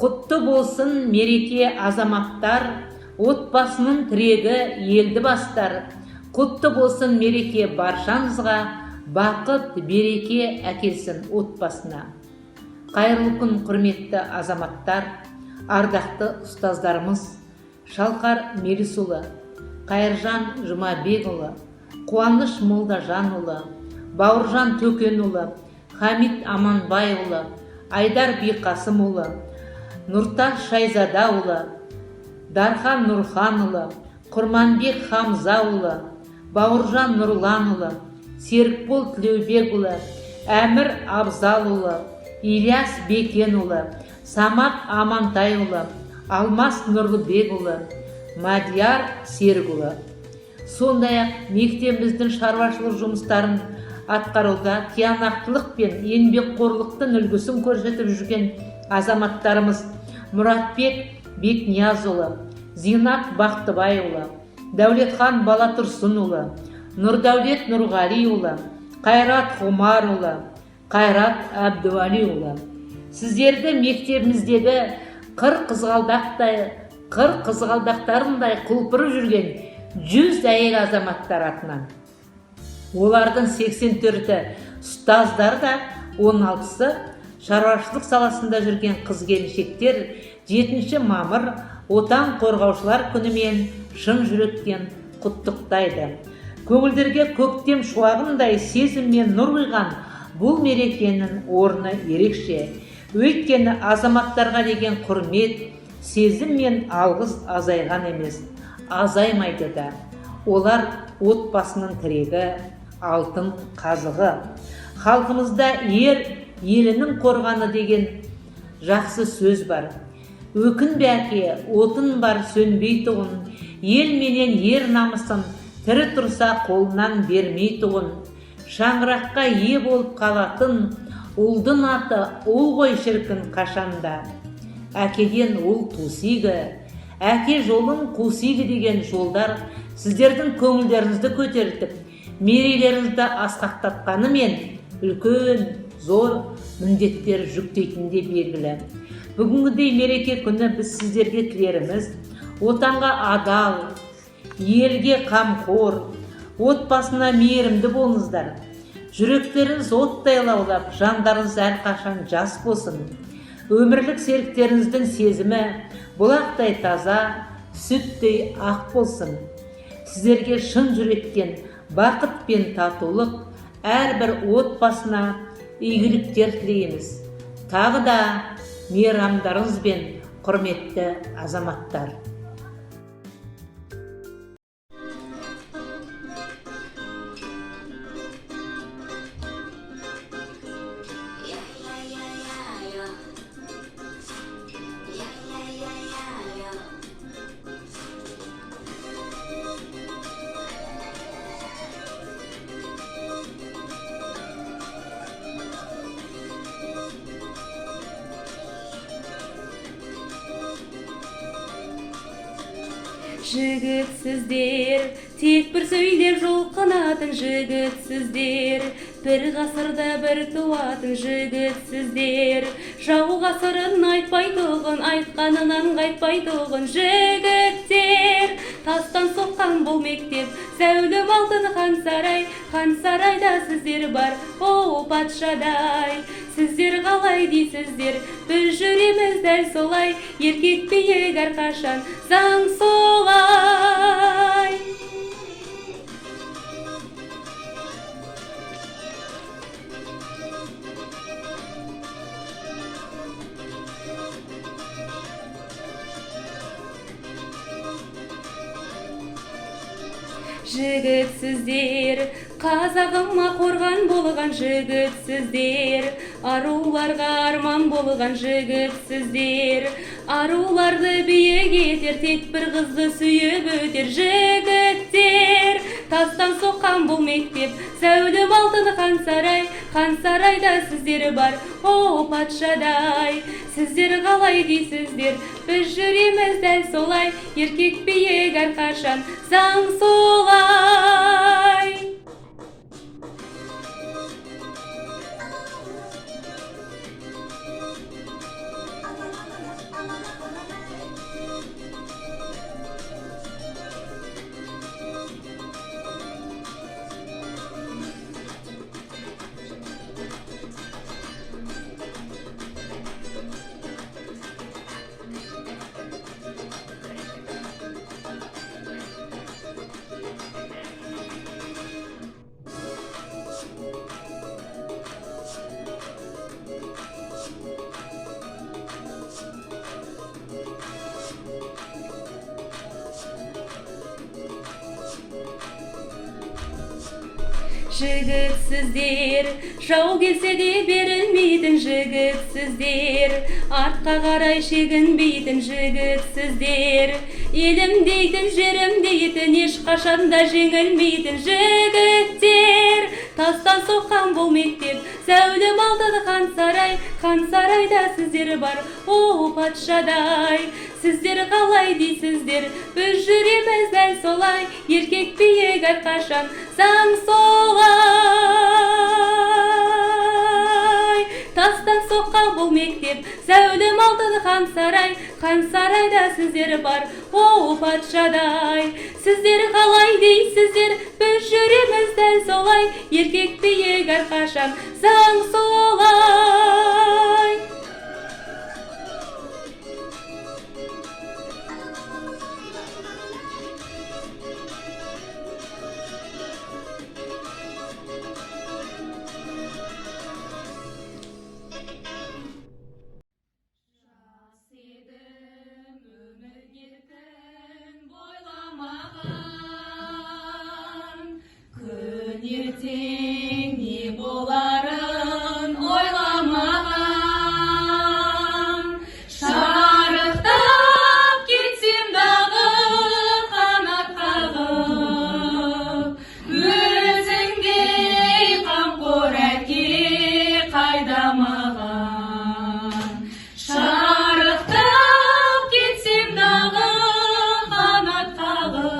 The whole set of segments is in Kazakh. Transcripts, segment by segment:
Құтты болсын мереке азаматтар, отбасының тірегі елді бастар. Құтты болсын мереке баршаңызға, бақыт, береке әкелсін отбасына. Қайырлы күн құрметті азаматтар, ардақты ұстаздарымыз, Шалқар Мелисұлы, Қайыржан Жұмабекұлы, Қуаныш Молдажанұлы, Бауыржан Төкенұлы, Хамит Аманбайұлы, Айдар Биқасымұлы, Нұртас Шайзадаұлы, Дархан Нұрханұлы, Құрманбек Хамзаұлы, Бауыржан Нұрланұлы, Серікбол Тілеубекұлы, Әмір Абзалұлы, Ильяс Бекенұлы, Самат Амантайұлы, Алмас Нұрлыбекұлы, Мадияр Серікұлы. Сондай-ақ мектебіміздің шаруашылық жұмыстарын атқаруда тиянақтылық пен еңбекқорлықтың үлгісін көрсетіп жүрген азаматтарымыз Мұратбек Бекниязұлы, Зинат Бақтыбайұлы, Дәулетхан Балатұрсынұлы, Нұрдәулет Нұрғалиұлы, Қайрат Ғұмарұлы, Қайрат Әбдуалиұлы. Сіздерді мектебіміздегі қыр қызғалдақтарындай құлпырып жүрген 100 әйел азаматтар атынан. Олардың 84-і ұстаздар да, 16-сы шаруашылық саласында жүрген қыз-келіншектер 7 мамыр отан қорғаушылар күнімен шын жүректен құттықтайды. Көңілдерге көктем шуағындай сезім мен нұр құйған бұл мерекенің орны ерекше. Өйткені азаматтарға деген құрмет, сезім мен алғыс азайған емес, азаймайды да. Олар отбасының тірегі, алтын қазығы. Халқымызда ер елінің қорғаны деген жақсы сөз бар. Өкінбе әке, отын бар сөнбей тұғын, ел менен ер намысын тірі тұрса қолынан бермей тұғын. Шаңыраққа ие болып қалатын ұлдың аты ұл ғой шіркін қашанда. Әкеден ұл тусигі, әке жолын қусигі деген жолдар сіздердің көңілдеріңізді көтертіп, мерейлеріңізді асқақтатқанымен үлкен, зор міндеттер жүктейтінде белгілі. Бүгінгідей мереке күні біз сіздерге тілеріміз отанға адал, елге қамқор, отбасына мейірімді болыңыздар. Жүректеріңіз оттай лаулап, жандарыңыз әрқашан жас болсын. Өмірлік серіктеріңіздің сезімі бұлақтай таза, сүттей ақ болсын. Сіздерге шын жүректен бақыт пен татулық, әрбір отбасына игіліктер тілейміз. Тағы да мейрамдарыңызбен, құрметті азаматтар. Жігітсіздер, тек бір сөйлеп жұлқынатын жігітсіздер, бір ғасырда бір туатын жігітсіздер, жау ғасырын айтпай тұғын, айтқанынан қайтпай тұғын жігіттер. Тастан соққан бұл мектеп, сәулем алтын хан сарайда сіздер бар, о патшадай. Сіздер қалай дейсіздер, біз жүреміз дәл солай, еркек биік әрқашан заң солай. Жігітсіздер, қазағыма қорған болған жігітсіздер, аруларға арман болған жігітсіздер, аруларды биік етер, тек бір қызды сүйіп өтер жігіттер. Тастан соққан бұл мектеп, сәулем алтын хан сарайда сіздер бар, о патшадай. Сіздер қалай дейсіздер, біз жүреміз дәл солай, еркек биік әрқашан заң солай. жігітсіздер, жау келсе де берілмейтін жігітсіздер, артқа қарай шегінбейтін жігітсіздер, елім дейтін жерім дейтін ешқашанда жеңілмейтін жігіттер. Тастан соққан бұл мектеп, зәулім алтын хан сарайда сіздер бар, о патшадай. Сіздер қалай дейсіздер, біз жүреміз дәл солай, еркек биік әрқашан заң солай. Тастан соққан бұл мектеп, зәулім алтын хан сарайда сіздер бар, о патшадай. Сіздер қалай дейсіздер, біз жүреміз дәл солай, еркек биік әрқашан заң солай. Ертең не боларын ойламаған, шарықтап кетсем дағы қанат қағып, өзіңдей қамқор әке қайда маған. Шарықтап кетсем дағы қанат қағып,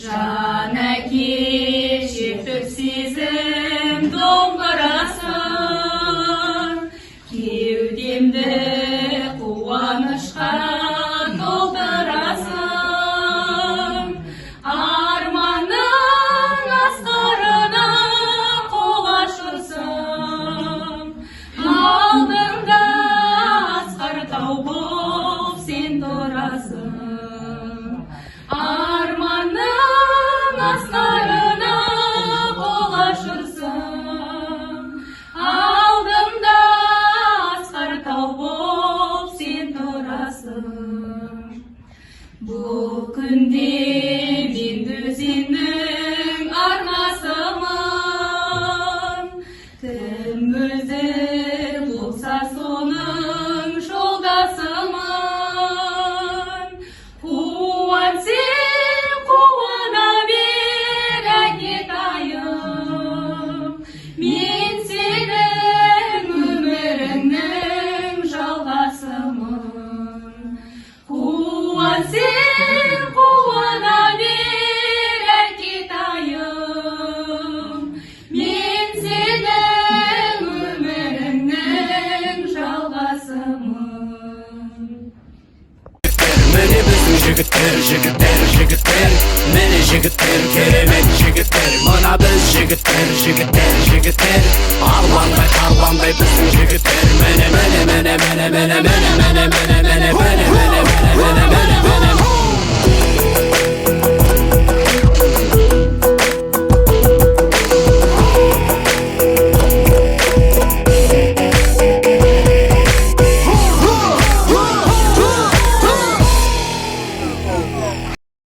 жан әке шертіп сезім домбырасын, кеудемді қуанышқа толтырасың. Арманның асқарына қол ашырсың, алдыңда асқар тау болып сен тұрасың. Арманның асқарына қол ашырсың, алдымда асқар тау болып сен тұрасың. Бұл күнде мен өзеннің арнасымын, кім мөлдір болса соның жолдасымын. Қуана бер әкетайым, мен сенің өміріңнің жалғасымын. Қуана бер әкетайым, мен сенің өміріңнің жалғасымын. Mene bizim jigitler, mene jigitler, keremet jigitler. Mana biz jigitler, armanday